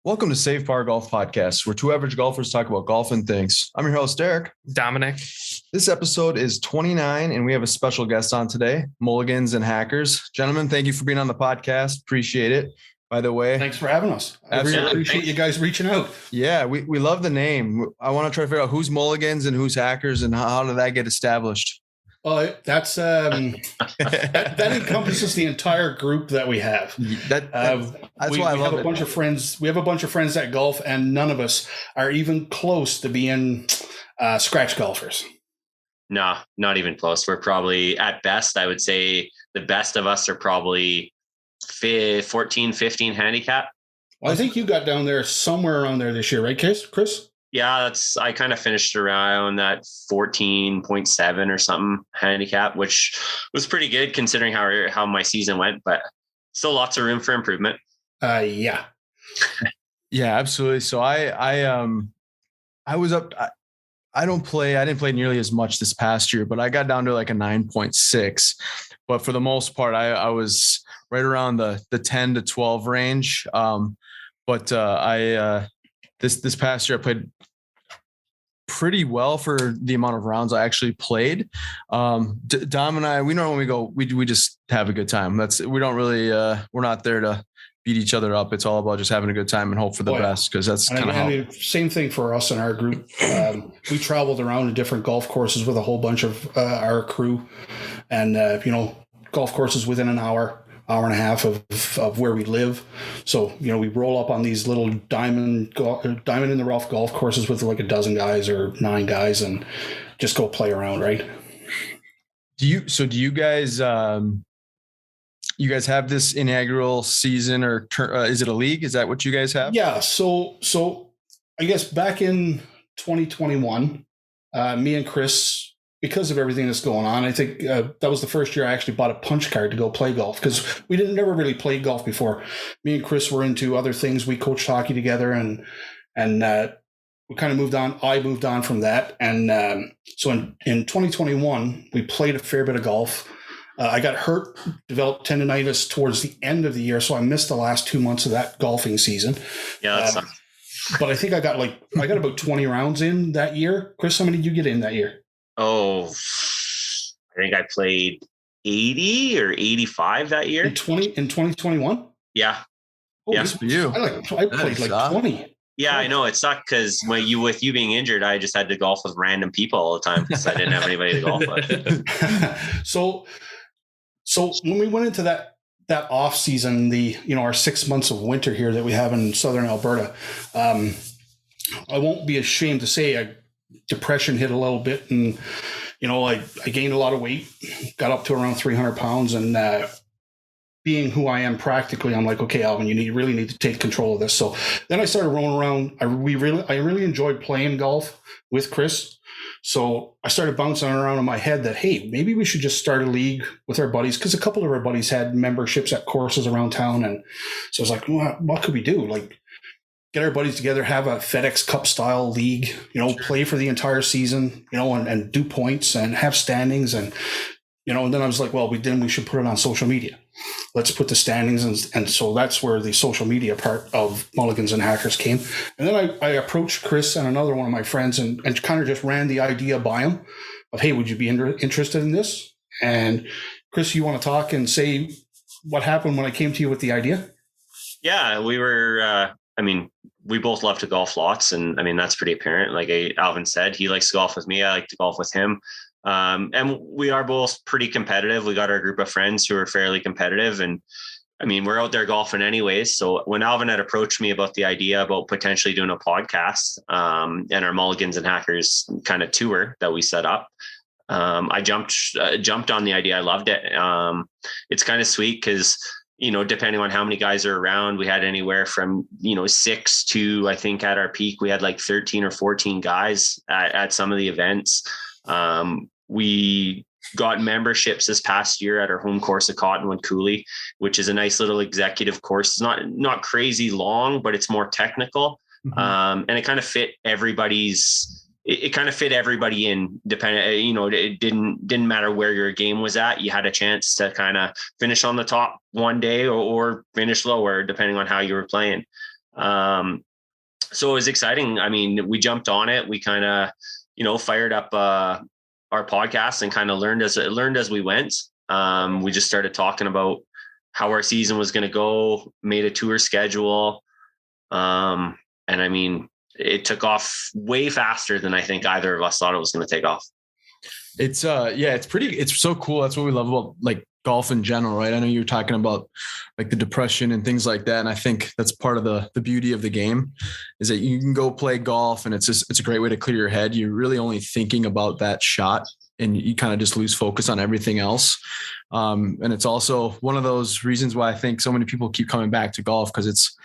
Welcome to Save Par Golf Podcast, where two average golfers talk about golf and things. I'm your host, Derek. Dominic. This episode is 29, and we have a special guest on today, Mulligans and Hackers. Gentlemen, thank you for being on the podcast. Appreciate it. By the way, thanks for having us. I Absolutely. really appreciate you guys reaching out. Yeah, we love the name. I want to try to figure out who's Mulligans and who's Hackers, and how did that get established? Well, that's that encompasses the entire group that we have. That's why I love have a bunch of friends. We have a bunch of friends that golf, and none of us are even close to being scratch golfers. No, not even close. We're probably at best, I would say the best of us are probably 14, 15 handicap. Well, I think you got down there somewhere around there this year, right, Chris? Yeah, I kind of finished around that 14.7 or something handicap, which was pretty good considering how my season went, but still lots of room for improvement. Yeah. Yeah, absolutely. So I was up. I didn't play nearly as much this past year, but I got down to like a 9.6. But for the most part, I was right around the 10 to 12 range. This past year I played pretty well for the amount of rounds I actually played. Dom and I, we know when we go, we just have a good time. We don't really, we're not there to beat each other up. It's all about just having a good time and hope for the best. Cause that's kind of same thing for us in our group. We traveled around to different golf courses with a whole bunch of our crew, and golf courses within an hour and a half of where we live. So, we roll up on these little diamond in the rough golf courses with like a dozen guys or 9 guys and just go play around. Right. Do you guys have this inaugural season or is it a league? Is that what you guys have? Yeah. So I guess back in 2021, me and Chris, because of everything that's going on, I think that was the first year I actually bought a punch card to go play golf, because we never really played golf before. Me and Chris were into other things. We coached hockey together, and we kind of moved on. I moved on from that. And so in 2021, we played a fair bit of golf. I got hurt, developed tendonitis towards the end of the year, so I missed the last 2 months of that golfing season. Yeah, that sucks. But I think I got about 20 rounds in that year. Chris, how many did you get in that year? Oh, I think I played 80 or 85 that year. In 2021? Yeah. Oh, yeah. For you. I played like 20. Yeah, I know. It sucked because with you being injured, I just had to golf with random people all the time because I didn't have anybody to golf with. So when we went into that off season, our 6 months of winter here that we have in southern Alberta, I won't be ashamed to say depression hit a little bit, and I gained a lot of weight, got up to around 300 pounds, and being who I am practically, I'm like, okay, Alvin, you really need to take control of this. So then I started rolling around. I really enjoyed playing golf with Chris. So I started bouncing around in my head that, hey, maybe we should just start a league with our buddies, because a couple of our buddies had memberships at courses around town. And so I was like, what could we do? Like, get our buddies together, have a FedEx Cup style league, play for the entire season, and do points and have standings. And then I was like, well, we should put it on social media. Let's put the standings. And so that's where the social media part of Mulligans and Hackers came. And then I approached Chris and another one of my friends and kind of just ran the idea by him of, hey, would you be interested in this? And Chris, you want to talk and say what happened when I came to you with the idea? Yeah, we were, we both love to golf lots. And that's pretty apparent. Like Alvin said, he likes to golf with me. I like to golf with him. And we are both pretty competitive. We got our group of friends who are fairly competitive, and we're out there golfing anyways. So when Alvin had approached me about the idea about potentially doing a podcast, and our Mulligans and Hackers kind of tour that we set up, I jumped on the idea. I loved it. It's kind of sweet because, depending on how many guys are around, we had anywhere from, 6 to, I think at our peak, we had like 13 or 14 guys at some of the events. We got memberships this past year at our home course of Cottonwood Coulee, which is a nice little executive course. It's not crazy long, but it's more technical. Mm-hmm. And it kind of fit everybody's. It kind of fit everybody in, depending, it didn't matter where your game was at. You had a chance to kind of finish on the top one day or finish lower, depending on how you were playing. So it was exciting. I mean, we jumped on it. We kind of, fired up our podcast and kind of learned as we went. We just started talking about how our season was going to go, made a tour schedule. And I mean, it took off way faster than I think either of us thought it was going to take off. It's so cool. That's what we love about like golf in general, right? I know you're talking about like the depression and things like that. And I think that's part of the beauty of the game is that you can go play golf and it's a great way to clear your head. You're really only thinking about that shot and you kind of just lose focus on everything else. And it's also one of those reasons why I think so many people keep coming back to golf, because it's,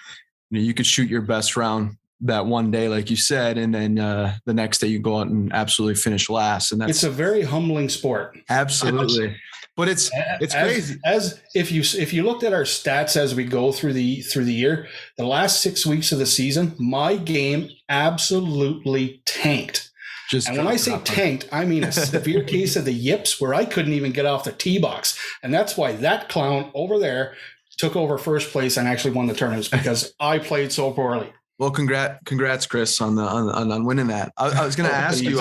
you could shoot your best round that one day, like you said, and then the next day you go out and absolutely finish last. And it's a very humbling sport. Absolutely. But it's crazy. As if you looked at our stats as we go through the year, the last 6 weeks of the season, my game absolutely tanked. And when I say tanked, I mean a severe case of the yips where I couldn't even get off the tee box. And that's why that clown over there took over first place and actually won the tournaments, because I played so poorly. Well, congrats, Chris, on winning that. I was going to ask you,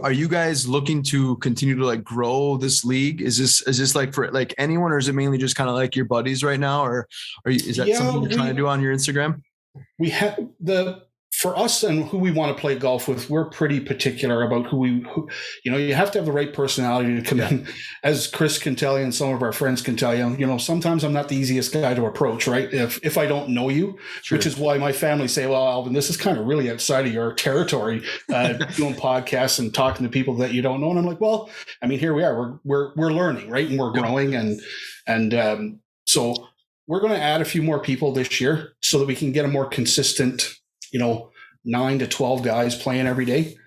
are you guys looking to continue to like grow this league? Is this like for like anyone, or is it mainly just kind of like your buddies right now, or is that something you're trying to do on your Instagram? We have for us and who we want to play golf with, we're pretty particular about who you have to have the right personality to come in. As Chris can tell you, and some of our friends can tell you, sometimes I'm not the easiest guy to approach, right? If I don't know you, which is why my family say, well, Alvin, this is kind of really outside of your territory, doing podcasts and talking to people that you don't know. And I'm like, well, I mean, here we are, we're learning, right? And we're growing. And so we're going to add a few more people this year so that we can get a more consistent, 9 to 12 guys playing every day.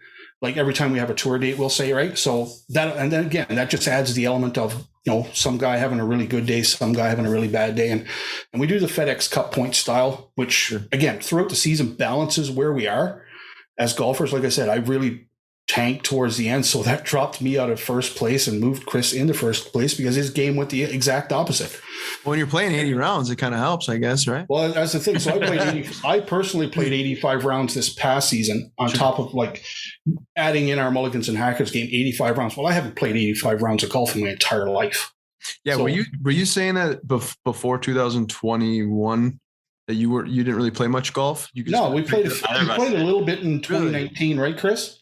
Like every time we have a tour date, we'll say, right? So that, and then again, that just adds the element of, some guy having a really good day, some guy having a really bad day. And we do the FedEx Cup point style, which again, throughout the season balances where we are as golfers. Like I said, I really tanked towards the end. So that dropped me out of first place and moved Chris into first place because his game went the exact opposite. When you're playing 80 rounds, it kind of helps, I guess, right? Well, that's the thing. So I personally played 85 rounds this past season on top of like adding in our Mulligans and Hackers game, 85 rounds. Well, I haven't played 85 rounds of golf in my entire life. Yeah. So, were you saying that before 2021 that you didn't really play much golf? No, we played a little bit in 2019, right, Chris?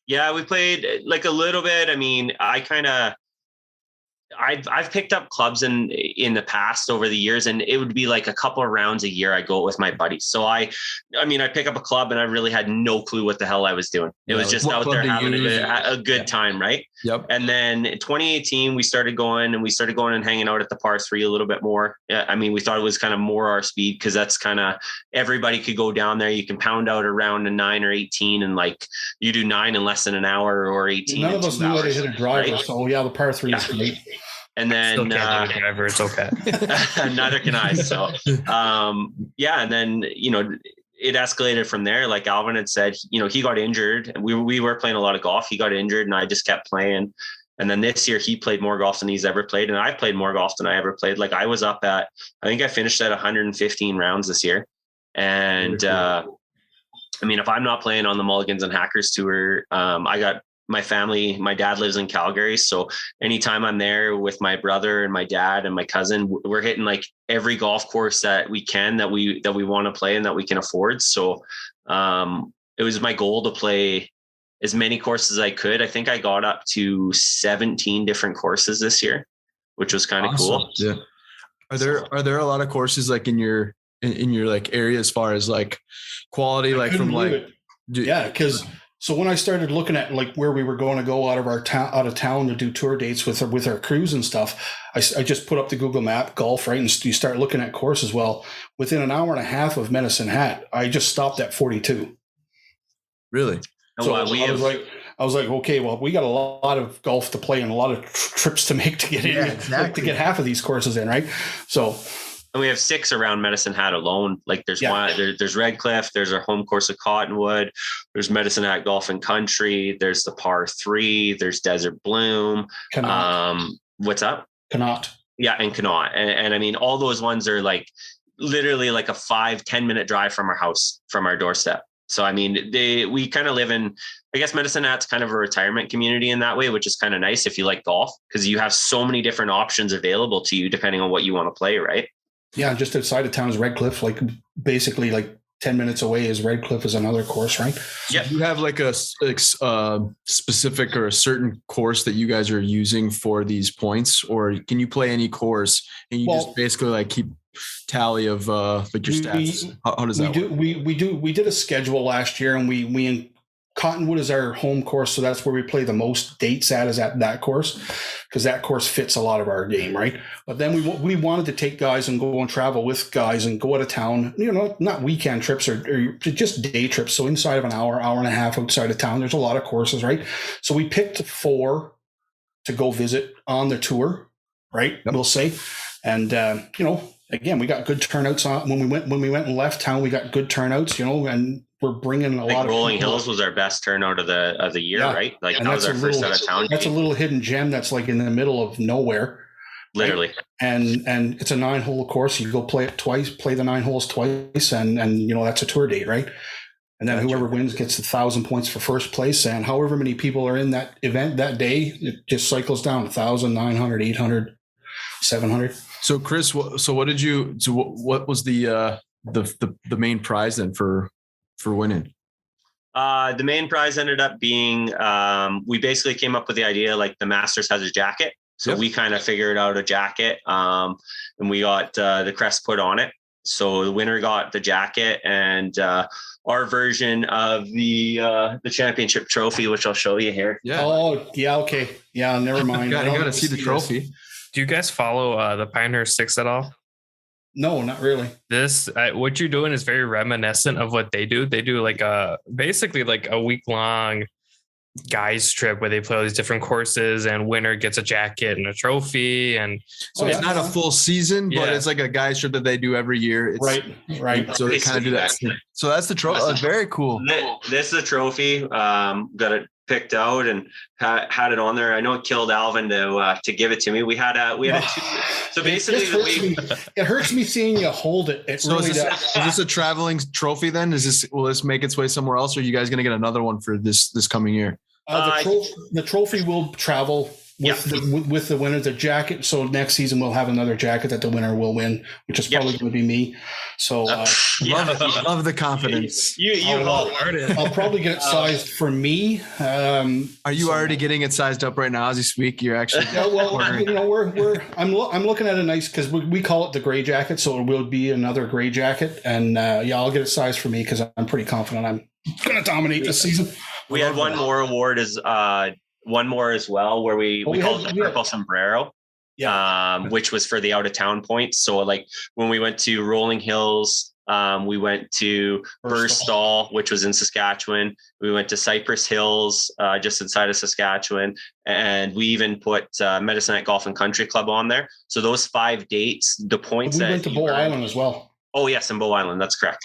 Yeah, we played like a little bit. I mean, I've picked up clubs in the past over the years, and it would be like a couple of rounds a year I go with my buddies. So I pick up a club and I really had no clue what the hell I was doing. It was just out there having a good time. Right. Yep. And then in 2018, we started going and hanging out at the par 3 a little bit more. I mean, we thought it was kind of more our speed because that's kind of everybody could go down there. You can pound out a round in 9 or 18 and like you do 9 in less than an hour or 18. None of us knew how to hit a driver. Right? So yeah, the par 3 is great. And then still can't do a driver. It's okay. Neither can I. So, and then, it escalated from there. Like Alvin had said, he got injured. We were playing a lot of golf. He got injured and I just kept playing. And then this year he played more golf than he's ever played. And I played more golf than I ever played. Like I was up at, I think I finished at 115 rounds this year. And, if I'm not playing on the Mulligans and Hackers tour, I got my family, my dad lives in Calgary. So anytime I'm there with my brother and my dad and my cousin, we're hitting like every golf course that we can, that we want to play and that we can afford. So it was my goal to play as many courses as I could. I think I got up to 17 different courses this year, which was kind of cool. Yeah. Are there a lot of courses like in your like area as far as like quality, like from like, because so when I started looking at like where we were going to go out of town to do tour dates with our crews and stuff, I just put up the Google map golf, right? And you start looking at courses. Well, within an hour and a half of Medicine Hat, I just stopped at 42. Really? So I was like, okay, well, we got a lot of golf to play and a lot of trips to make to get in, to get half of these courses in, right? So. And we have 6 around Medicine Hat alone. Like there's there's Red Cliff, there's our home course of Cottonwood, there's Medicine Hat Golf and Country, there's the par 3, there's Desert Bloom. Connaught. What's up? Connaught. Yeah, and Connaught. And I mean, all those ones are like literally like a 5-10 minute drive from our house, from our doorstep. So, I mean, we kind of live in, I guess, Medicine Hat's kind of a retirement community in that way, which is kind of nice if you like golf, because you have so many different options available to you depending on what you want to play, right? Yeah, just outside of town is Red Cliff, like basically like 10 minutes away is Red Cliff is another course, right? Yeah. Do you have like a specific or a certain course that you guys are using for these points, or can you play any course and you just basically like keep tally of like your stats? How does that work? We did a schedule last year, and we Cottonwood is our home course, so that's where we play the most dates at, is at that course, because that course fits a lot of our game, right? But then we wanted to take guys and go and travel with guys and go out of town, not weekend trips or just day trips. So inside of an hour and a half outside of town, there's a lot of courses, right? So we picked 4 to go visit on the tour, right? Yep. We'll say, and again, we got good turnouts on when we went and left town. We got good turnouts, and we're bringing a lot of Rolling Hills was our best turnout of the year, right? Like that was our first out of town. That's a little hidden gem that's like in the middle of nowhere, literally. Right? And it's a 9-hole course. You go play it twice, play the 9 holes twice, and that's a tour date, right? And then whoever wins gets 1,000 points for first place, and however many people are in that event that day, it just cycles down 1,000, 900, 800, 700. So Chris, what was the main prize then for winning? The main prize ended up being, we basically came up with the idea, like the Masters has a jacket. So we kind of figured out a jacket, and we got the crest put on it. So the winner got the jacket, and our version of the championship trophy, which I'll show you here. Yeah. Oh, yeah. Okay. Yeah. Never mind. I gotta see the trophy. Do you guys follow the Pinehurst 6 at all? No, not really. What you're doing is very reminiscent of what they do. They do like basically like a week-long guys trip where they play all these different courses, and winner gets a jacket and a trophy. And so it's not a full season, but it's like a guys trip that they do every year. Right. So they kind of do that. So that's the trophy. Very cool. This is the trophy. Got it picked out and had it on there. I know it killed Alvin to give it to me. We had a two. So basically, it hurts me seeing you hold it. It really does. Is this a traveling trophy then? Will this make its way somewhere else, or are you guys going to get another one for this coming year? The trophy will travel with the winner. The jacket. So next season we'll have another jacket that the winner will win, which is probably going to be me. So love the confidence. I'll probably get it sized for me. Are you already getting it sized up right now as you speak? You're actually I'm looking at a nice, because we call it the gray jacket, so it will be another gray jacket, and I'll get it sized for me because I'm pretty confident I'm going to dominate this season. We had one more award as well, where we called it the purple sombrero. Which was for the out of town points. So like when we went to Rolling Hills, we went to Burstall, which was in Saskatchewan. We went to Cypress Hills, just inside of Saskatchewan. And we even put Medicine Hat Golf and Country Club on there. So those 5 dates, the points we went to Bow Island as well. Oh, yes, in Bow Island. That's correct.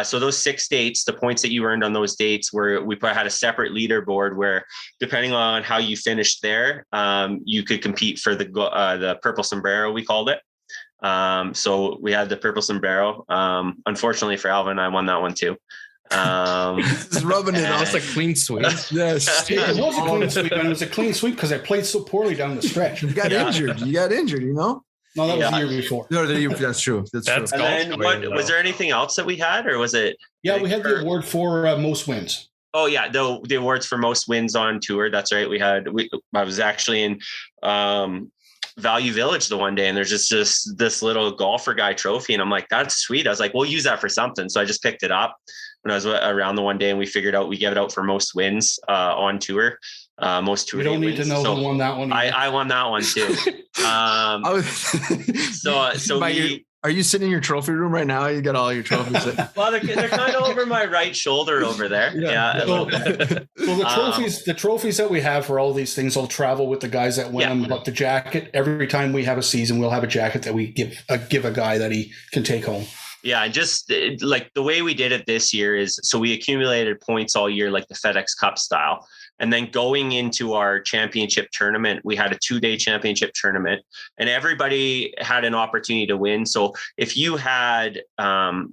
So those 6 dates, the points that you earned on those dates had a separate leaderboard where, depending on how you finished there, you could compete for the purple sombrero, we called it. So we had the purple sombrero. Unfortunately for Alvin, I won that one too. It's rubbing it off. It's a clean sweep. Yes, it was a clean sweep, and it was a clean sweep because I played so poorly down the stretch. You got injured. No, that was the year before. No, that's true. That's true. And then was there anything else that we had, or was it? Yeah, we had the award for most wins. Oh yeah, the awards for most wins on tour. That's right. I was actually in Value Village the one day, and there's just this little golfer guy trophy, and I'm like, that's sweet. I was like, we'll use that for something. So I just picked it up when I was around the one day, and we figured out we give it out for most wins on tour. Most tour. We don't need to know who won that one. I won that one too. Are you sitting in your trophy room right now? You got all your trophies. Well, they're kind of over my right shoulder over there. Yeah. Well, the trophies that we have for all these things will travel with the guys that win them. But the jacket, every time we have a season, we'll have a jacket that we give a guy that he can take home. Yeah, and just like the way we did it this year is, so we accumulated points all year, like the FedEx Cup style. And then going into our championship tournament, we had a 2-day championship tournament, and everybody had an opportunity to win. So if you had,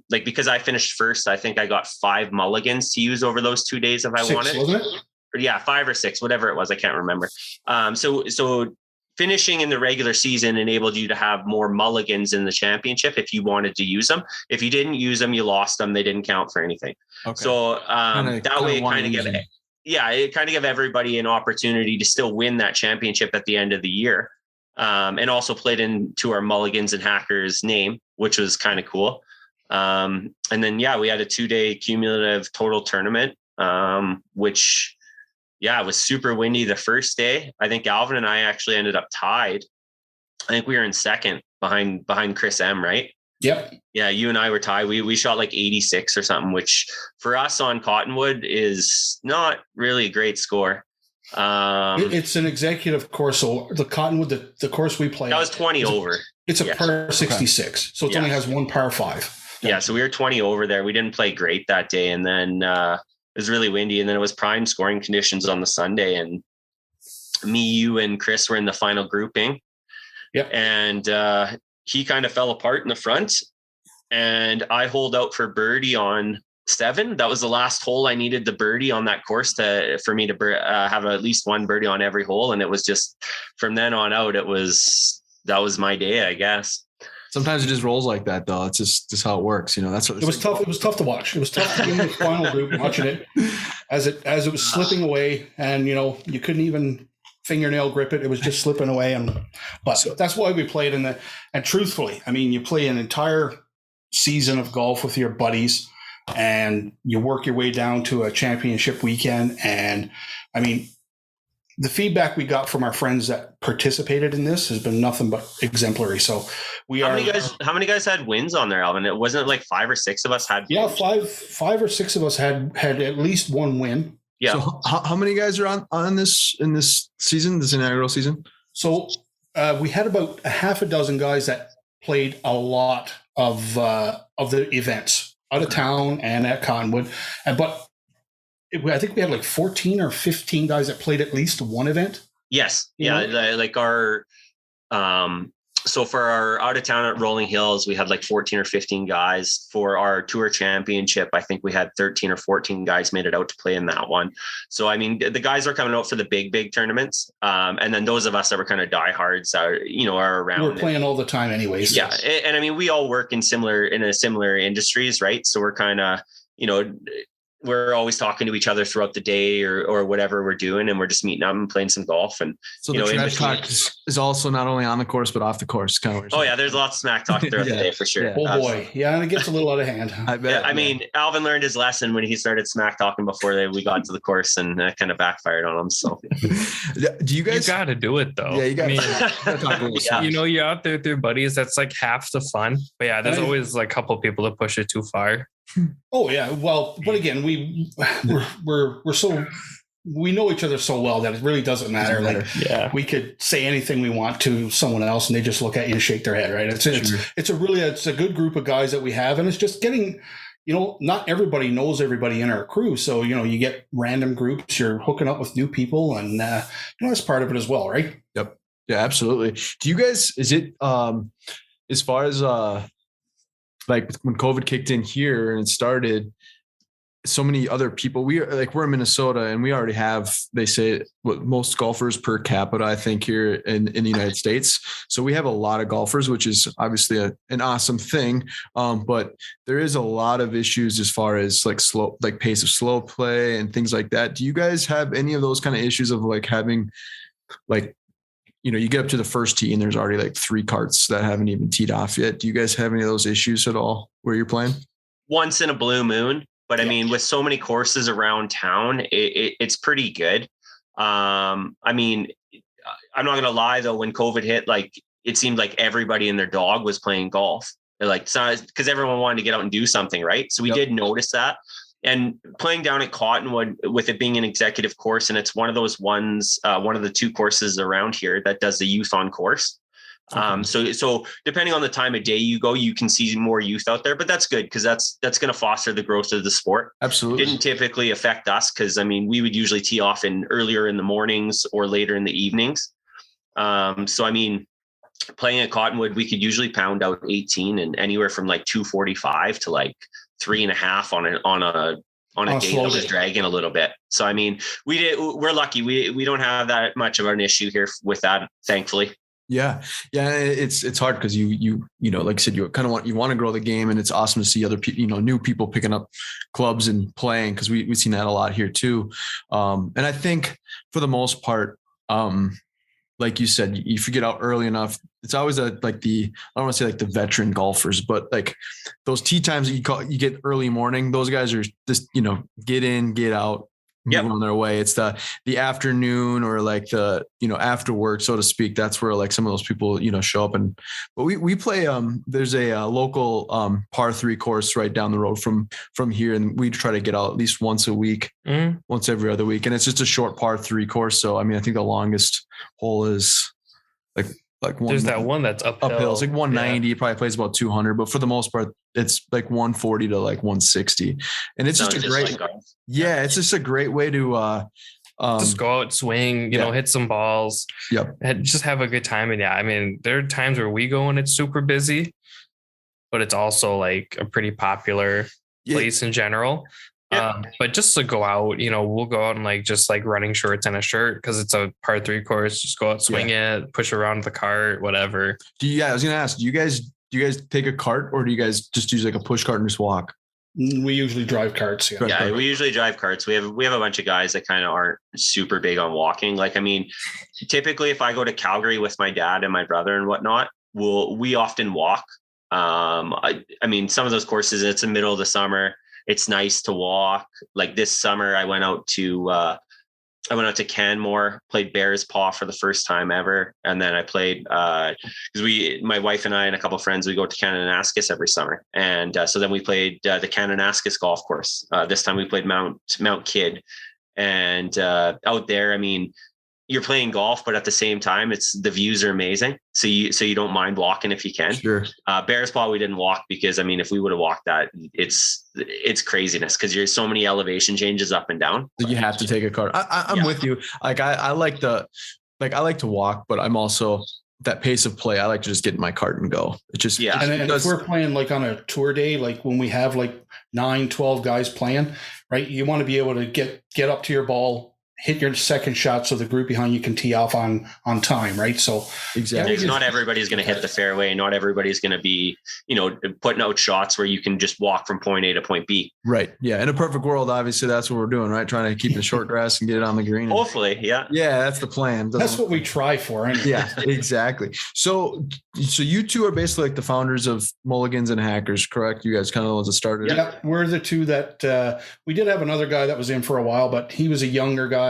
because I finished first, I think I got 5 mulligans to use over those 2 days if I 6, wanted. wasn't it? Yeah, 5 or 6, whatever it was. I can't remember. So finishing in the regular season enabled you to have more mulligans in the championship if you wanted to use them. If you didn't use them, you lost them. They didn't count for anything. Okay. So that way it kind of gave everybody an opportunity to still win that championship at the end of the year. And also played into our Mulligans and Hackers name, which was kind of cool. And then, we had a 2-day cumulative total tournament, which it was super windy the first day. I think Alvin and I actually ended up tied. I think we were in second behind Chris M, right? Yep. Yeah, you and I were tied. We shot like 86 or something, which for us on Cottonwood is not really a great score. It's an executive course. So the Cottonwood, the course we play, that was 20 over. It's a par 66. So it only has one par 5. Yeah. So we were 20 over there. We didn't play great that day. And then it was really windy. And then it was prime scoring conditions on the Sunday. And me, you, and Chris were in the final grouping. Yep. And he kind of fell apart in the front. And I holed out for birdie on 7. That was the last hole I needed the birdie on that course for me to have at least one birdie on every hole. And it was just from then on out, that was my day, I guess. Sometimes it just rolls like that, though. It's just how it works. That's what it was tough. It was tough to watch. It was tough to be in the final group and watching it as it was slipping away, and you couldn't even fingernail grip it. It was just slipping away, but that's why we played and truthfully, I mean, you play an entire season of golf with your buddies, and you work your way down to a championship weekend. And I mean, the feedback we got from our friends that participated in this has been nothing but exemplary. So how many guys had wins on there, Alvin? It wasn't like 5 or 6 of us had. Yeah. 5 or 6 of us had at least one win. Yeah. So how many guys are on this in this season, this inaugural season? So we had about a half a dozen guys that played a lot of the events out of town and at Cottonwood. But I think we had like 14 or 15 guys that played at least one event. Yes. Yeah. Like our, so for our out of town at Rolling Hills, we had like 14 or 15 guys. For our tour championship, I think we had 13 or 14 guys made it out to play in that one. So, I mean, the guys are coming out for the big tournaments. And then those of us that were kind of diehards are around. We're playing all the time anyways. Yeah. And I mean, we all work in similar industries, right? So we're kind of, we're always talking to each other throughout the day or whatever we're doing, and we're just meeting up and playing some golf. And so the trash talk is also not only on the course but off the course, kind of. Oh yeah, there's lots of smack talk throughout the day for sure. Yeah. Oh boy, yeah, and it gets a little out of hand. I bet. Yeah, I mean, Alvin learned his lesson when he started smack talking before we got to the course, and that kind of backfired on him. So, do you guys? You got to do it though. Yeah, you got to talk a little. You're out there with your buddies. That's like half the fun. But yeah, there's always like a couple people that push it too far. Oh yeah, well, but again, we're so, we know each other so well that it really doesn't matter. Like, we could say anything we want to someone else, and they just look at you and shake their head. Right? It's a good group of guys that we have, and it's just getting, not everybody knows everybody in our crew, so you get random groups. You're hooking up with new people, and that's part of it as well, right? Yep. Yeah, absolutely. Do you guys? Is it as far as like when COVID kicked in here and it started, so many other people, we're in Minnesota and we already have, they say most golfers per capita, I think, here in the United States. So we have a lot of golfers, which is obviously an awesome thing. But there is a lot of issues as far as like pace of slow play and things like that. Do you guys have any of those kind of issues of like having like, you get up to the first tee and there's already like 3 carts that haven't even teed off yet. Do you guys have any of those issues at all where you're playing? Once in a blue moon, but I mean, with so many courses around town, it's pretty good. I mean, I'm not going to lie though, when COVID hit, like it seemed like everybody and their dog was playing golf. They're like, because everyone wanted to get out and do something. Right. So we did notice that. And playing down at Cottonwood, with it being an executive course, and it's one of those ones, one of the 2 courses around here that does the youth on course. So depending on the time of day you go, you can see more youth out there, but that's good because that's going to foster the growth of the sport. Absolutely. It didn't typically affect us because we would usually tee off earlier in the mornings or later in the evenings. Playing at Cottonwood, we could usually pound out 18 and anywhere from like 245 to like 3.5 on a day that was dragging a little bit. So we're lucky. We don't have that much of an issue here with that, thankfully. Yeah. It's hard because you like I said, you kind of want to grow the game, and it's awesome to see other people, new people picking up clubs and playing, because we've seen that a lot here too. And I think for the most part, like you said, if you get out early enough, it's always I don't want to say like the veteran golfers, but like those tee times that you get early morning, those guys are just, get in, get out, move on their way. It's the afternoon or like the, after work, so to speak. That's where like some of those people, show up. But we play, there's a local par 3 course right down the road from here. And we try to get out at least once a week, once every other week. And it's just a short par 3 course. So, I think the longest hole is like one. There's that one that's uphill. It's like 190. It probably plays about 200, but for the most part, it's like 140 to like 160. And it's just a great, it's just a great way to just go out, swing, hit some balls, and just have a good time. And there are times where we go and it's super busy, but it's also like a pretty popular place in general. But just to go out, we'll go out in like just like running shorts and a shirt because it's a par 3 course. Just go out, swing it, push around the cart, whatever. I was gonna ask, do you guys take a cart, or do you guys just use like a push cart and just walk? We usually drive carts. We usually drive carts. We have a bunch of guys that kind of aren't super big on walking. Like, typically if I go to Calgary with my dad and my brother and whatnot, we often walk. Some of those courses, it's the middle of the summer. It's nice to walk. Like this summer, I went out to Canmore, played Bears Paw for the first time ever, and then I played because my wife and I and a couple of friends, we go to Kananaskis every summer, and so then we played the Kananaskis golf course. This time we played Mount Kidd, and out there, you're playing golf, but at the same time, the views are amazing. So you don't mind walking if you can. Sure. Bears Paw, we didn't walk because if we would have walked that, it's craziness because there's so many elevation changes up and down. So you have to take a cart. I'm with you. Like I like to walk, but I'm also that pace of play. I like to just get in my cart and go. It just and if we're playing like on a tour day, like when we have like 9-12 guys playing, right? You want to be able to get up to your ball, hit your second shot so the group behind you can tee off on time, right? So exactly, not everybody's going to hit the fairway. Not everybody's going to be, putting out shots where you can just walk from point A to point B. Right. Yeah. In a perfect world, obviously that's what we're doing, right? Trying to keep the short grass and get it on the green. Hopefully. Yeah. Yeah. That's the plan. That's what we try for. Anyway. Yeah, exactly. So you two are basically like the founders of Mulligans and Hackers, correct? You guys kind of the ones that started it. Yeah. We're the two that we did have another guy that was in for a while, but he was a younger guy.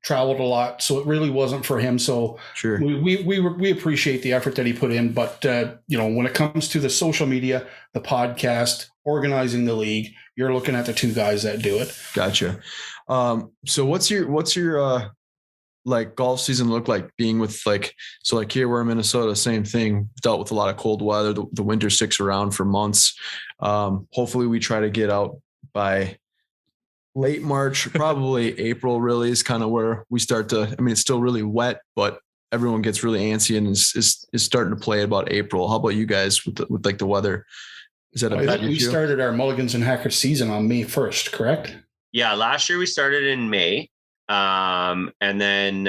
Traveled a lot, so it really wasn't for him. So sure, we appreciate the effort that he put in, but when it comes to the social media, the podcast, organizing the league, you're looking at the two guys that do it. Gotcha. So what's your like golf season look like, being with like here we're in Minnesota, same thing, dealt with a lot of cold weather. The winter sticks around for months. Hopefully we try to get out by late March, probably April really is kind of where we start to, it's still really wet, but everyone gets really antsy and is starting to play about April. How about you guys with like the weather? Is that we started our Mulligans and Hackers season on May 1st, correct? Yeah. Last year we started in May. And then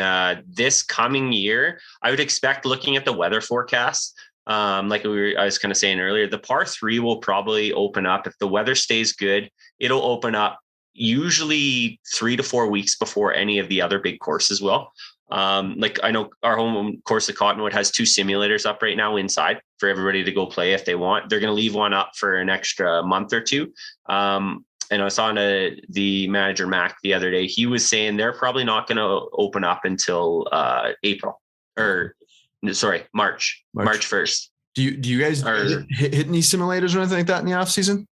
this coming year, I would expect, looking at the weather forecast, I was kind of saying earlier, the par 3 will probably open up. If the weather stays good, it'll open up usually 3 to 4 weeks before any of the other big courses will. I know our home course at Cottonwood has 2 simulators up right now inside for everybody to go play if they want. They're going to leave one up for an extra month or two. And I was on the manager Mac the other day. He was saying they're probably not going to open up until March 1st. Do you guys hit any simulators or anything like that in the off season?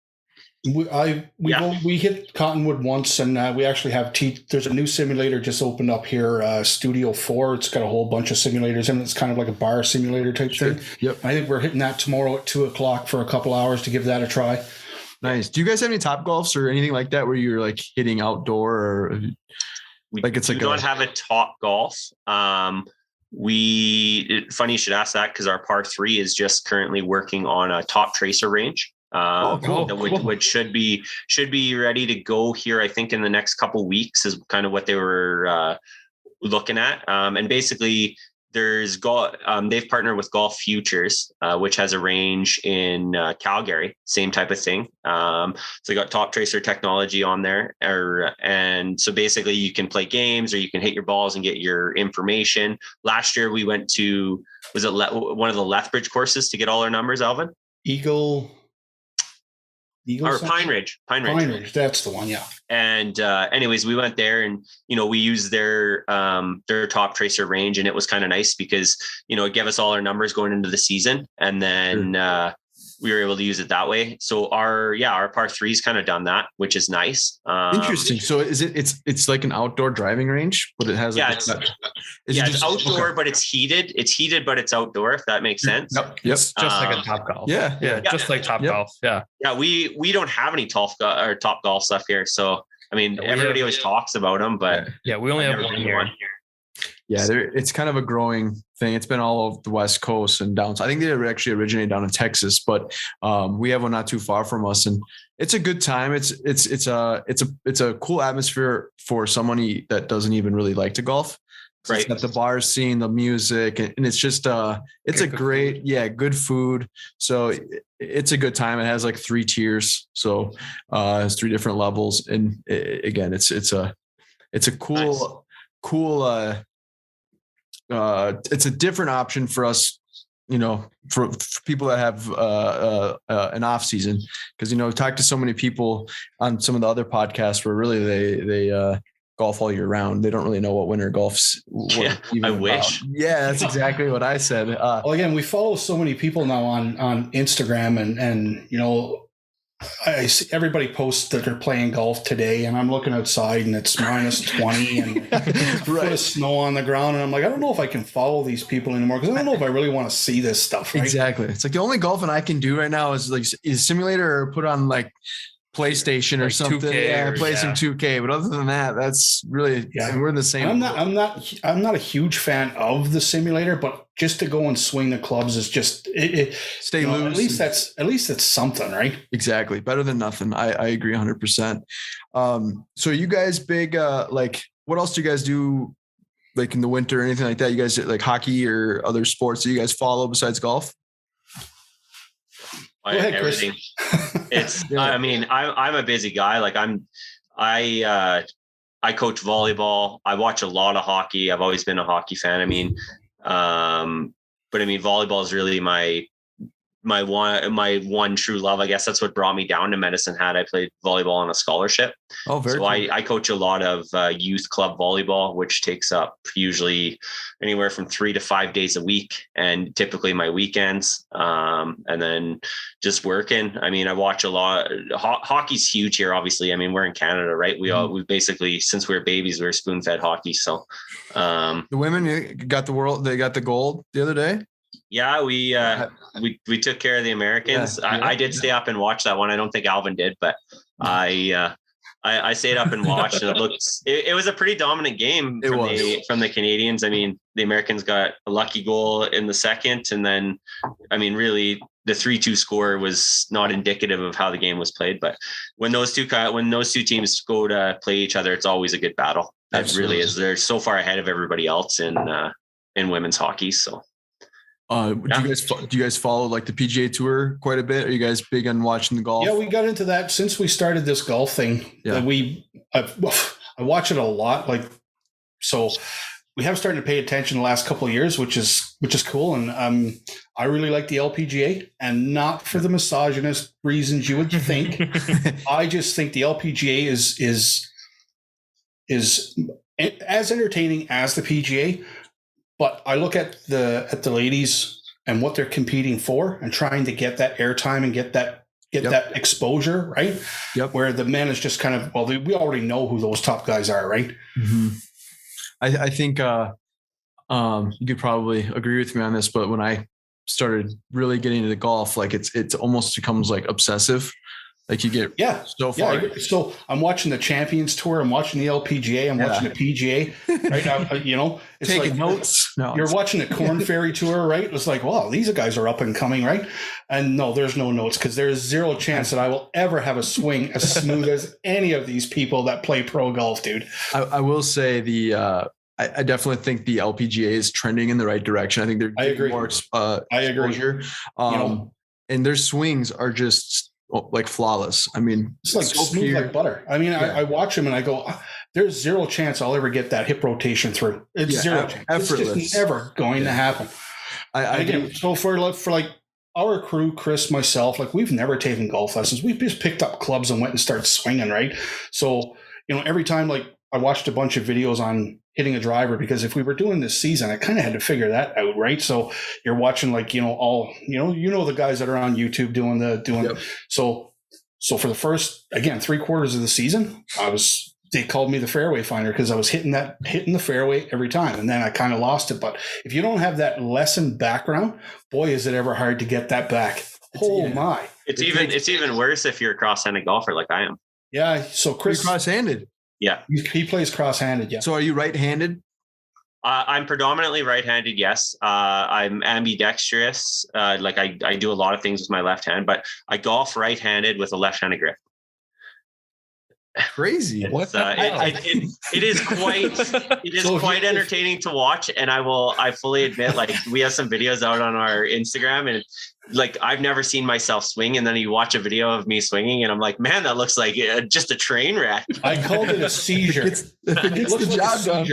We hit Cottonwood once, and we actually have there's a new simulator just opened up here, Studio 4. It's got a whole bunch of simulators in it. It's kind of like a bar simulator type thing. Yep. I think we're hitting that tomorrow at 2:00 for a couple hours to give that a try. Nice. Do you guys have any Top Golfs or anything like that where you're like hitting outdoor, or we don't have a Top Golf. Funny you should ask that, because our par 3 is just currently working on a Top Tracer range. Which should be ready to go here, I think, in the next couple weeks, is kind of what they were looking at. And basically, they've partnered with Golf Futures, which has a range in Calgary, same type of thing. So they got Top Tracer technology on there, and so basically you can play games, or you can hit your balls and get your information. Last year we went to, was it one of the Lethbridge courses to get all our numbers, Alvin? Or Pine Ridge. That's the one. Yeah. And anyways, we went there, and we used their Top Tracer range, and it was kind of nice because it gave us all our numbers going into the season, and then we were able to use it that way. So our par 3's kind of done that, which is nice. Interesting. So it's like an outdoor driving range, but it has it's outdoor, okay. But it's heated. It's heated, but it's outdoor, if that makes sense. Yep. It's just like a Top Golf. Yeah. Just like Top Golf. Yeah. Yeah. We don't have any Top Golf stuff here, so I mean, everybody always talks about them, but we only have one here. Yeah, it's kind of a growing thing. It's been all over the West Coast and down. So I think they actually originated down in Texas, but we have one not too far from us, and it's a good time. It's a cool atmosphere for somebody that doesn't even really like to golf. So right. It's got the bar scene, the music, and it's just good food. So it's a good time. It has like 3 tiers, so it's 3 different levels, and again, it's a cool. It's a different option for us, for people that have an off season, because talk to so many people on some of the other podcasts where really they golf all year round. They don't really know what winter golf's. I wish. Yeah, that's exactly what I said. Well, again, we follow so many people now on Instagram, and I see everybody posts that they're playing golf today, and I'm looking outside and it's minus 20 and right. Snow on the ground. And I'm like, I don't know if I can follow these people anymore, because I don't know if I really want to see this stuff. Right? Exactly. It's like the only golfing I can do right now is simulator or put on like PlayStation or something. 2K play some 2K. But other than that, that's really, we're in the same. I'm not a huge fan of the simulator, but just to go and swing the clubs is just stay loose. At least it's something, right? Exactly. Better than nothing. I agree 100%. So you guys big, what else do you guys do? Like in the winter or anything like that? You guys like hockey or other sports that you guys follow besides golf? Go ahead, everything. It's. I mean, I'm a busy guy. Like I coach volleyball. I watch a lot of hockey. I've always been a hockey fan. I mean, but I mean, volleyball is really my one true love. I guess that's what brought me down to Medicine Hat. I played volleyball on a scholarship. Oh, very so cool. I coach a lot of youth club volleyball, which takes up usually anywhere from 3 to 5 days a week, and typically my weekends. And then just working. I mean, I watch a lot. Hockey's huge here, obviously. I mean, we're in Canada, right? We basically, since we were babies, we were spoon fed hockey. So the women got they got the gold the other day. Yeah, we took care of the Americans. Yeah. I did stay up and watch that one. I don't think Alvin did, but I stayed up and watched, and it was a pretty dominant game from the Canadians. I mean, the Americans got a lucky goal in the second, and then, I mean, really the 3-2 score was not indicative of how the game was played. But when those two teams go to play each other, it's always a good battle. That really is. They're so far ahead of everybody else in women's hockey. So. Do you guys follow like the PGA Tour quite a bit? Are you guys big on watching the golf? Yeah, we got into that since we started this golf thing. Yeah. I watch it a lot. Like, so we have started to pay attention the last couple of years, which is cool. And I really like the LPGA, and not for the misogynist reasons you would think. I just think the LPGA is as entertaining as the PGA. But I look at the ladies and what they're competing for, and trying to get that airtime and get that get that exposure, right? Yep. Where the men is just kind of, well, we already know who those top guys are, right? Mm-hmm. I think you could probably agree with me on this, but when I started really getting into golf, like it's almost becomes like obsessive. Like you get so far. Yeah. So I'm watching the Champions Tour. I'm watching the LPGA. I'm watching the PGA right now. You know, it's taking like notes. No, you're watching the Corn Ferry Tour, right? It's like, wow, these guys are up and coming, right? And no, there's no notes because there is zero chance that I will ever have a swing as smooth as any of these people that play pro golf, dude. I will say I definitely think the LPGA is trending in the right direction. I think they're getting more exposure. And their swings are just like flawless. I mean, it's like so smooth like butter. I mean, I watch them and I go, there's zero chance I'll ever get that hip rotation through. It's zero chance. Effortless. It's just never going to happen. So for like our crew, Chris, myself, like we've never taken golf lessons. We've just picked up clubs and went and started swinging, right? So, every time like I watched a bunch of videos on hitting a driver because if we were doing this season, I kind of had to figure that out, right? So you're watching like, the guys that are on YouTube doing. Yep. So for the first, again, 3/4 of the season, they called me the fairway finder because I was hitting the fairway every time. And then I kind of lost it. But if you don't have that lesson background, boy, is it ever hard to get that back. My. It's even worse if you're a cross-handed golfer like I am. Yeah. So Chris. You're cross-handed. Yeah. He plays cross-handed. Yeah. So are you right-handed? I'm predominantly right-handed. Yes. I'm ambidextrous. Like I do a lot of things with my left hand, but I golf right-handed with a left-handed grip. Crazy. It is quite entertaining to watch. And I fully admit, like we have some videos out on our Instagram and like, I've never seen myself swing. And then you watch a video of me swinging and I'm like, man, that looks like just a train wreck. I called it a seizure. It's the job done.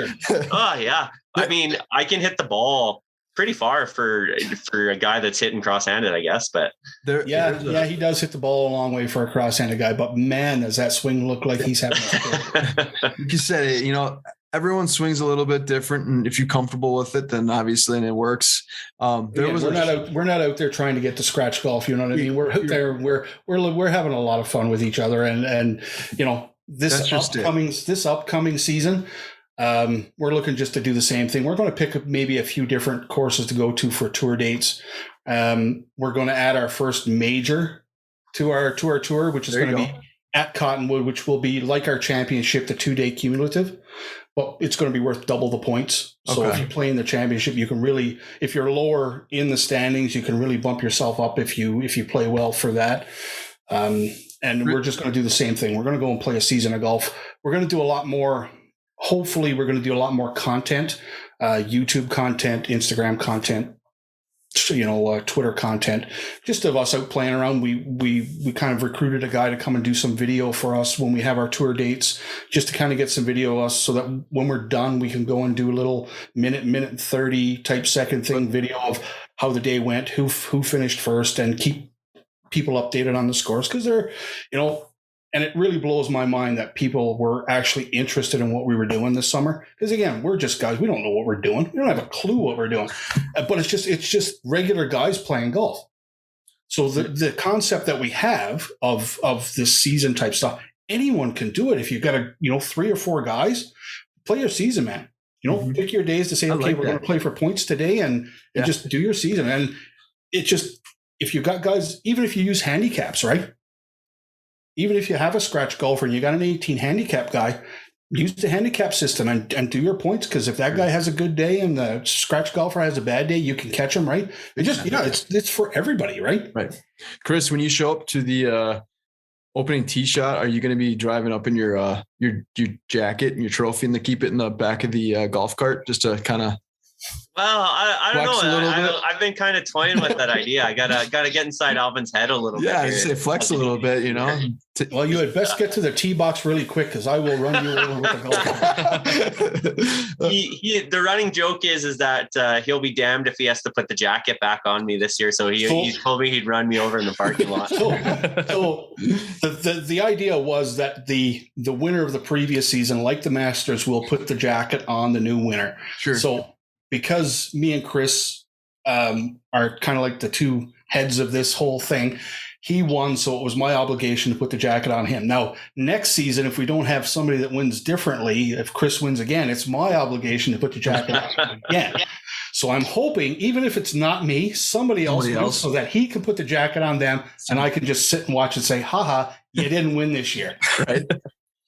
Oh yeah. I mean, I can hit the ball pretty far for a guy that's hitting cross-handed, I guess, but he does hit the ball a long way for a cross-handed guy, but man, does that swing look like he's having you said it, everyone swings a little bit different, and if you're comfortable with it, then obviously and it works. We're not out there trying to get to scratch golf, you know what I mean? We're out there, we're having a lot of fun with each other, and this upcoming season, we're looking just to do the same thing. We're going to pick up maybe a few different courses to go to for tour dates. We're going to add our first major to our tour, which is going to be at Cottonwood, which will be like our championship, the 2-day cumulative, but it's going to be worth double the points. So if you play in the championship, you can really, if you're lower in the standings, you can really bump yourself up if you play well for that. And we're just going to do the same thing. We're going to go and play a season of golf. We're going to do a lot more. Hopefully we're going to do a lot more content, YouTube content, Instagram content, Twitter content, just of us out playing around. We kind of recruited a guy to come and do some video for us when we have our tour dates, just to kind of get some video of us so that when we're done, we can go and do a little minute 30 type second thing video of how the day went, who finished first, and keep people updated on the scores. Cause they're, and it really blows my mind that people were actually interested in what we were doing this summer. Because again, we're just guys. We don't know what we're doing. We don't have a clue what we're doing. But it's just regular guys playing golf. So the concept that we have of this season type stuff, anyone can do it. If you've got 3 or 4 guys, play your season, man. Pick your days to say, okay, we're going to play for points today, and just do your season. And it just, if you've got guys, even if you use handicaps, right? Even if you have a scratch golfer and you got an 18 handicap guy, use the handicap system and do your points. Because if that guy has a good day and the scratch golfer has a bad day, you can catch him, right? It just, it's for everybody, right? Right. Chris, when you show up to the opening tee shot, are you going to be driving up in your jacket and your trophy and keep it in the back of the golf cart just to kind of? Well, I don't know. I've been kind of toying with that idea. I gotta get inside Alvin's head a little bit. Yeah, I'd say flex a little bit, Well, you had best get to the tee box really quick because I will run you over with the golf. The running joke is that he'll be damned if he has to put the jacket back on me this year. So he told me he'd run me over in the parking lot. So the idea was that the winner of the previous season, like the Masters, will put the jacket on the new winner. Sure. So because me and Chris are kind of like the two heads of this whole thing, he won, so it was my obligation to put the jacket on him. Now, next season, if we don't have somebody that wins differently, if Chris wins again, it's my obligation to put the jacket on him again. So I'm hoping, even if it's not me, somebody else wins, so that he can put the jacket on them, and I can just sit and watch and say, haha, you didn't win this year. Right.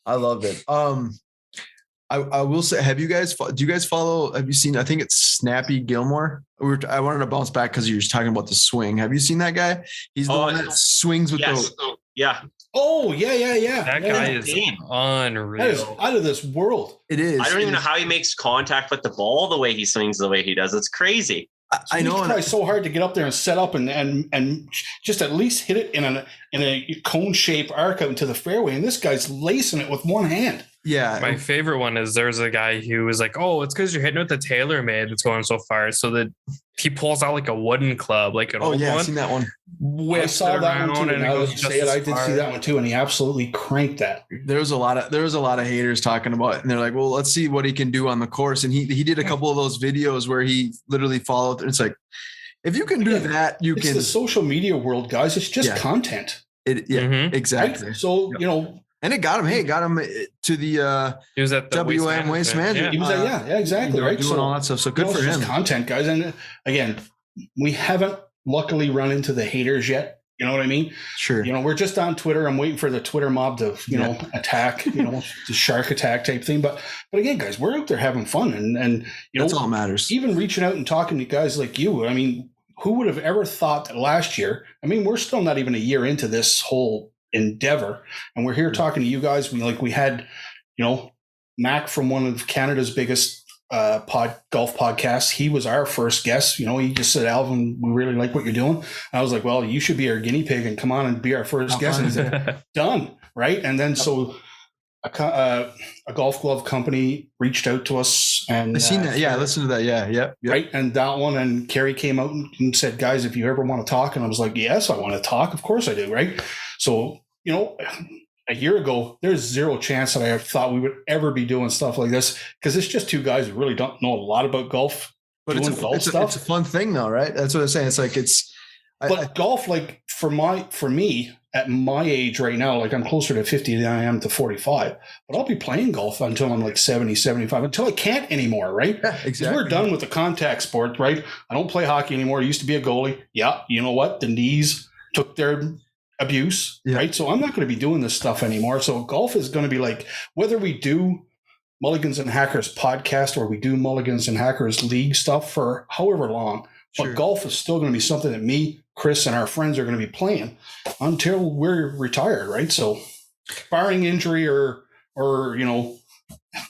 I love it. I will say, do you guys follow, have you seen, I think it's Snappy Gilmore. I wanted to bounce back because you were talking about the swing. Have you seen that guy? He's the one that swings with Yeah. Oh, yeah. That guy is unreal. That is out of this world. It is. I don't even know how he makes contact with the ball the way he swings the way he does. It's crazy. I know. He tries so hard to get up there and set up and just at least hit it in a cone shaped arc out into the fairway. And this guy's lacing it with one hand. Yeah. My favorite one is there's a guy who was like, oh, it's because you're hitting with the TaylorMade that's going so far. So that he pulls out like a wooden club, like an old one. I've seen that one. I saw that one too. And I did see that one too, and he absolutely cranked that. There was a lot of haters talking about it, and they're like, well, let's see what he can do on the course. And he did a couple of those videos where he literally followed. It's like, if you can do that, it's the social media world, guys. It's just content. Exactly. Right? So and it got him. Hey, it got him to the he was at the WM Waste Management. He was exactly right. Doing all that stuff. So good for him. Content, guys. And again, we haven't luckily run into the haters yet. You know what I mean? Sure. We're just on Twitter. I'm waiting for the Twitter mob to, attack, the shark attack type thing. But again, guys, we're out there having fun, and that's all that matters. Even reaching out and talking to guys like you. I mean, who would have ever thought that last year? I mean, we're still not even a year into this whole endeavor, and we're here talking to you guys. We had, Mac from one of Canada's biggest golf podcasts. He was our first guest. He just said, Alvin, we really like what you're doing. And I was like, well, you should be our guinea pig and come on and be our first guest. And he said, done. Right. And then so a golf glove company reached out to us, and I seen that. Yeah. I listened to that. Yeah. Yep. Right. And that one, and Kerry came out and said, guys, if you ever want to talk. And I was like, yes, I want to talk. Of course I do. Right. So, a year ago, there's zero chance that I thought we would ever be doing stuff like this, because it's just two guys who really don't know a lot about golf. But it's a fun thing though, right? That's what I'm saying. It's like golf, like for me at my age right now, like I'm closer to 50 than I am to 45, but I'll be playing golf until I'm like 70, 75, until I can't anymore, right? Yeah, exactly. We're done with the contact sport, right? I don't play hockey anymore. I used to be a goalie. Yeah, you know what? The knees took their abuse, right? So I'm not going to be doing this stuff anymore. So golf is going to be like, whether we do Mulligans and Hackers podcast or we do Mulligans and Hackers league stuff for however long, but golf is still going to be something that me, Chris, and our friends are going to be playing until we're retired, right? So barring injury or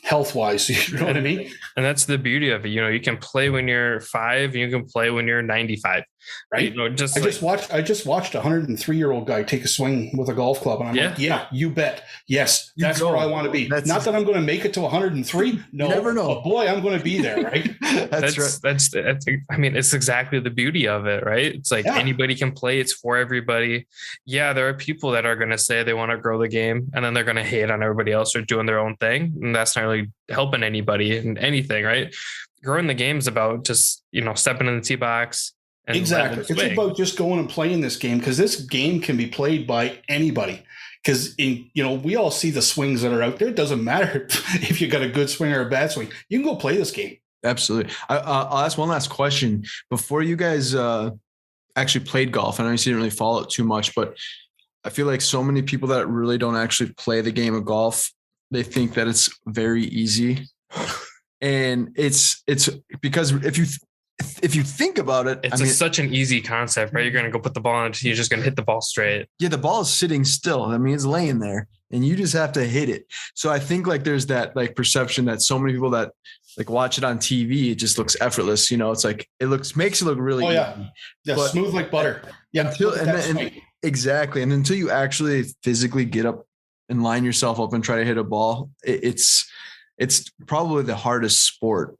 health wise, you know what I mean? And that's the beauty of it. You can play when you're 5, you can play when you're 95. Right. I just watched a 103-year-old guy take a swing with a golf club. And I'm like, yeah, you bet. Yes, that's where I want to be. Not that I'm going to make it to 103. No, you never know. But boy, I'm going to be there. Right. That's I mean, it's exactly the beauty of it. Right. It's like anybody can play. It's for everybody. Yeah. There are people that are going to say they want to grow the game, and then they're going to hate on everybody else or doing their own thing. And that's not really helping anybody in anything. Right. Growing the game is about just, stepping in the tee box. Exactly. It's about just going and playing this game, because this game can be played by anybody. Because we all see the swings that are out there. It doesn't matter if you got a good swing or a bad swing. You can go play this game. Absolutely. I'll ask one last question before you guys actually played golf. I know you didn't really follow it too much, but I feel like so many people that really don't actually play the game of golf, they think that it's very easy, and it's because if you think about it, it's such an easy concept, right? You're going to go put the ball on it. You're just going to hit the ball straight. Yeah. The ball is sitting still. I mean, it's laying there and you just have to hit it. So I think like there's that like perception that so many people that like watch it on TV, it just looks effortless. It's like, makes it look really easy. Yeah. But smooth like butter. Yeah. Exactly. And until you actually physically get up and line yourself up and try to hit a ball, it's probably the hardest sport.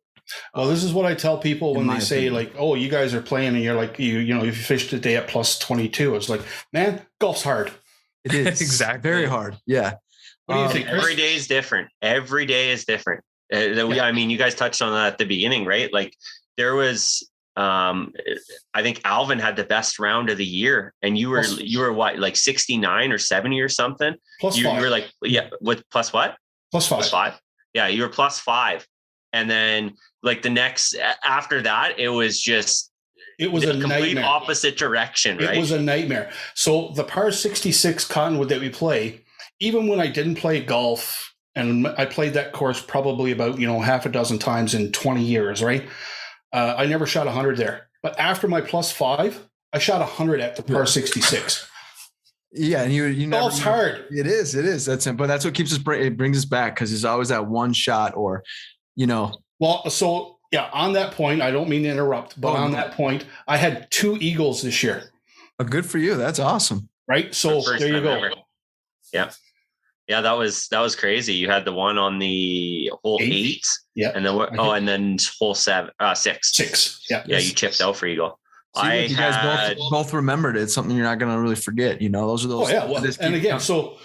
Well, this is what I tell people when they say like, "Oh, you guys are playing," and you're like, if you finished the day at plus 22, it's like, man, golf's hard. It is exactly very hard. Yeah. What do you think? Every day is different. Every day is different. I mean, you guys touched on that at the beginning, right? Like there was I think Alvin had the best round of the year, and you were what, like 69 or 70 or something? Plus you 5. were like, yeah, with plus what? Plus 5. Plus 5. Yeah, you were plus 5. And then like the next after that, it was a complete nightmare. opposite direction, right? It was a nightmare. So the par 66 Cottonwood that we play, even when I didn't play golf, and I played that course probably about, half a dozen times in 20 years, right? I never shot 100 there. But after my plus 5, I shot 100 at the par 66. Yeah, and you never. Golf's hard. It is. But that's what keeps us. It brings us back because there's always that one shot, or. Well, so yeah, on that point, I don't mean to interrupt, but on that point, I had 2 eagles this year. Oh, good for you. That's awesome. Right. So there you go. Ever. Yeah. Yeah. That was crazy. You had the one on the hole 8. Yeah. And then, and then hole 6. 6. Yeah. Yeah. You chipped out for eagle. See, you guys both remembered it. It's something you're not going to really forget. Those are those. Oh, yeah. Well, and again, so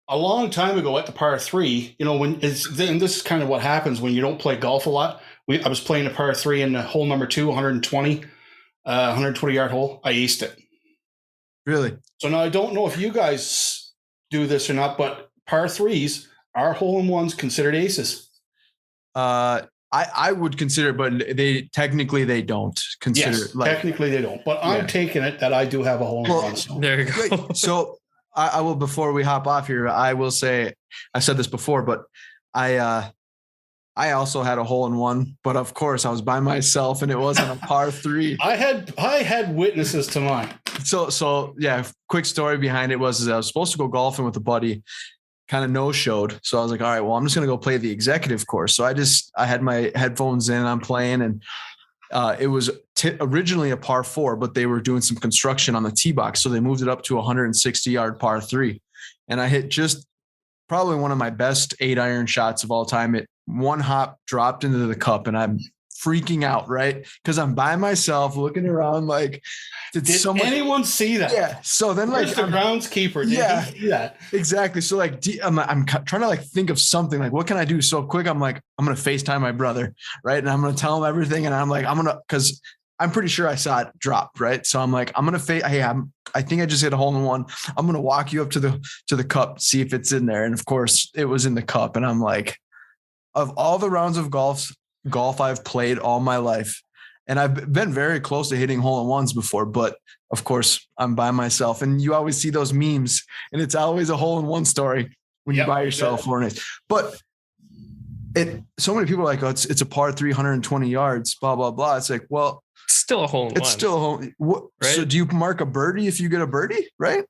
a long time ago at the par 3, and this is kind of what happens when you don't play golf a lot. I was playing a par 3 in hole number 2, 120 yard hole. I aced it. Really? So now I don't know if you guys do this or not, but par 3s are hole-in-ones considered aces. I would consider, but they don't consider. Yes, technically they don't. But I'm taking it that I do have a hole-in-one. Well, there you go. So I will, before we hop off here, I will say, I said this before, but I also had a hole-in-one, but of course I was by myself and it wasn't a par 3. I had witnesses to mine. So yeah, quick story behind it was I was supposed to go golfing with a buddy, kind of no-showed. So I was like, all right, well, I'm just going to go play the executive course. So I had my headphones in, I'm playing, and it was originally a par 4, but they were doing some construction on the tee box. So they moved it up to 160-yard par 3. And I hit just probably one of my best 8-iron shots of all time. It one hop dropped into the cup, and I'm freaking out, right? Because I'm by myself looking around like, did anyone see that? Yeah. So then, like, the groundskeeper. Did he see that? Exactly. So like, I'm trying to like think of something like, what can I do so quick? I'm like, I'm going to FaceTime my brother. Right. And I'm going to tell him everything. And I'm like, cause I'm pretty sure I saw it drop. Right. So I'm like, I'm going to I think I just hit a hole-in-one. I'm going to walk you up to the cup, see if it's in there. And of course it was in the cup. And I'm like, of all the rounds of golf I've played all my life, and I've been very close to hitting hole-in-ones before, but of course I'm by myself, and you always see those memes and it's always a hole-in-one story when you're by yourself. But so many people are like, oh, it's a par 320 yards, blah, blah, blah. It's like, well, it's still a hole-in-one. It's still a hole. Right? So do you mark a birdie if you get a birdie? Right.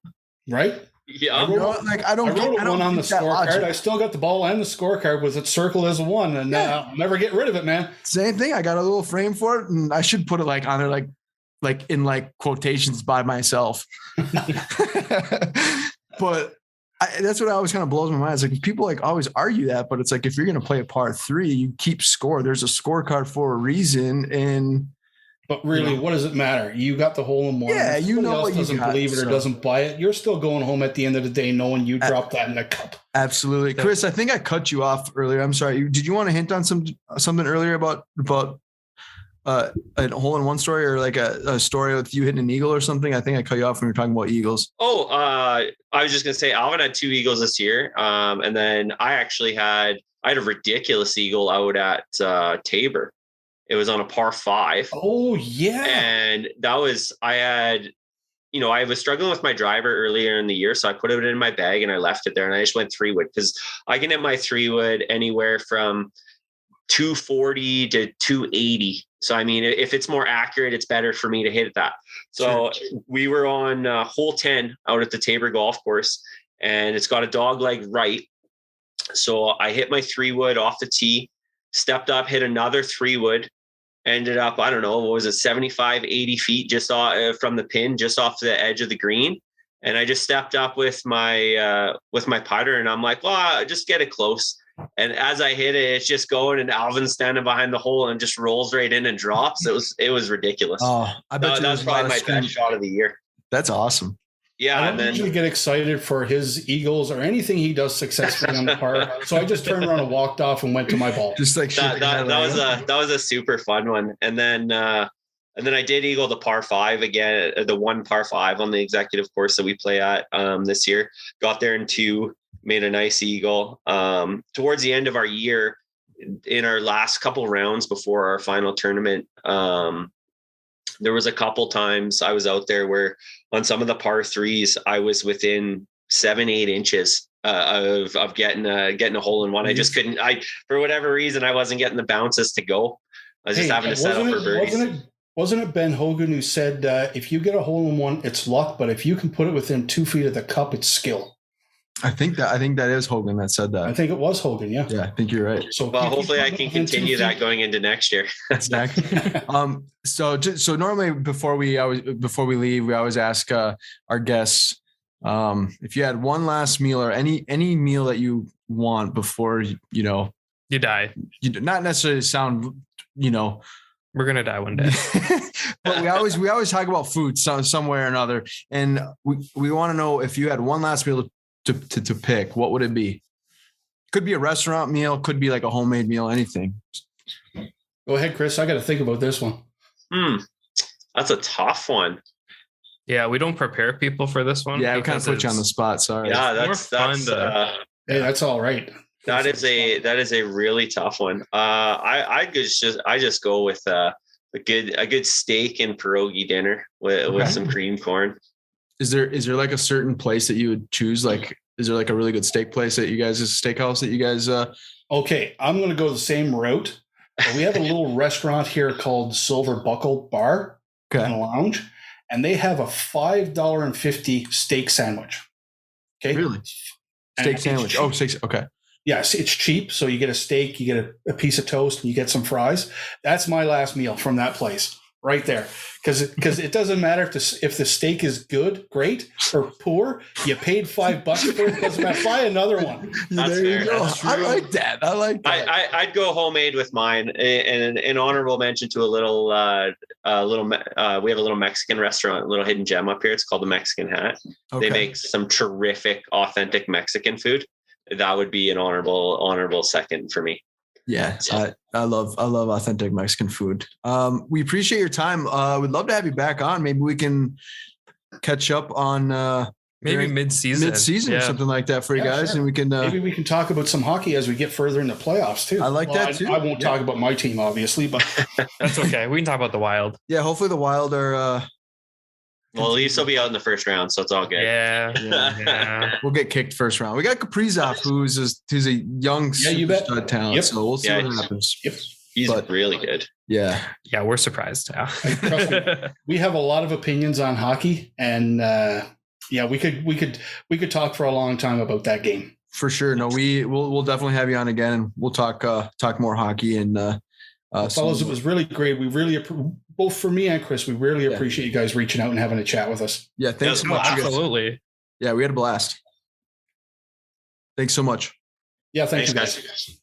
Yeah, I wrote one on the scorecard. I still got the ball and the scorecard with it circled as a 1, and I'll never get rid of it, man. Same thing. I got a little frame for it, and I should put it like on there, like in like quotations by myself. But that's what always kind of blows my mind. It's like people like always argue that, but it's like if you're going to play a par 3, you keep score. There's a scorecard for a reason, and. But really, what does it matter? You got the hole-in-one. Yeah, you know what you doesn't got, believe it or doesn't buy it. You're still going home at the end of the day knowing you dropped that in the cup. Absolutely. Chris, I think I cut you off earlier. I'm sorry. Did you want to hint on something earlier about a hole-in-one story, or like a story with you hitting an eagle or something? I think I cut you off when we were talking about eagles. I was just going to say Alvin had 2 eagles this year. And then I had a ridiculous eagle out at Tabor. It was on a par 5. Oh yeah. And that was, I was struggling with my driver earlier in the year. So I put it in my bag and I left it there, and I just went 3-wood, because I can hit my 3-wood anywhere from 240 to 280. So, I mean, if it's more accurate, it's better for me to hit that. So we were on hole 10 out at the Tabor golf course, and it's got a dog leg right. So I hit my 3-wood off the tee, stepped up, hit another 3-wood, ended up, I don't know, what was it, 75, 80 feet just from the pin, just off the edge of the green. And I just stepped up with my putter, and I'm like, well, just get it close. And as I hit it, it's just going, and Alvin's standing behind the hole and just rolls right in and drops. It was ridiculous. Oh, I bet that's probably my best shot of the year. That's awesome. Yeah, I don't usually get excited for his eagles or anything he does successfully on the par. So I just turned around and walked off and went to my ball. Just like that was a super fun one. And then And then I did eagle the par 5 again, the one par 5 on the executive course that we play at this year. Got there in 2, made a nice eagle. Towards the end of our year, in our last couple rounds before our final tournament, there was a couple times I was out there where on some of the par 3s, I was within 7-8 inches of getting a hole in one. I just couldn't. For whatever reason, I wasn't getting the bounces to go. I was just having to settle for birdies. Wasn't it Ben Hogan who said, if you get a hole in one, it's luck, but if you can put it within 2 feet of the cup, it's skill? I think that is Hogan that said that. I think it was Hogan. Yeah. Yeah, I think you're right. So well, hopefully I can continue that going into next year. So normally before we leave, we always ask our guests if you had one last meal or any meal that you want before you die. You do not necessarily sound we're gonna die one day. But we always talk about food some way or another, and we want to know if you had one last meal to pick, what would it be? Could be a restaurant meal, could be like a homemade meal, anything. Go ahead, Chris. I got to think about this one. That's a tough one. Yeah, we don't prepare people for this one. Yeah, we kind of put you on the spot. Sorry. Yeah, that's hey, that's all right. That is a really tough one. I just go with a good steak and pierogi dinner with some cream corn. Is there like a certain place that you would choose? Like, is there like a really good steak place that you guys, a steakhouse that you guys? Okay, I'm going to go the same route. We have a little restaurant here called Silver Buckle Bar and Lounge, and they have a $5.50 steak sandwich. Okay, really? Steak sandwich. Oh, steak. Okay. Yes, it's cheap. So you get a steak, you get a piece of toast, and you get some fries. That's my last meal from that place right there. Because it doesn't matter if the steak is good, great, or poor. You paid $5 for it. Doesn't matter. Buy another one. That's fair. I like that. I'd go homemade with mine. And an honorable mention to we have a little Mexican restaurant, a little hidden gem up here. It's called the Mexican Hat. Okay. They make some terrific, authentic Mexican food. That would be an honorable second for me. Yeah, so. I love authentic Mexican food. We appreciate your time. We'd love to have you back on. Maybe we can catch up on maybe mid-season or something like that for you guys, sure. And we can maybe we can talk about some hockey as we get further into playoffs too. I like that too. I won't talk about my team obviously, but that's okay. We can talk about the Wild. Yeah, hopefully the Wild are. Well, at least he'll be out in the first round, so it's all good. Yeah. We'll get kicked first round. We got Kaprizov, who's a young superstar talent. Yep. So we'll see what happens. Yep. He's really good. Yeah. Yeah, we're surprised. Yeah. We have a lot of opinions on hockey, and we could talk for a long time about that game. For sure. No, we'll definitely have you on again, and we'll talk more hockey and. Fellas, it was really great. We really, both for me and Chris, we really appreciate you guys reaching out and having a chat with us. Yeah, thanks so much. Absolutely. Yeah, we had a blast. Thanks so much. Yeah, thanks you guys.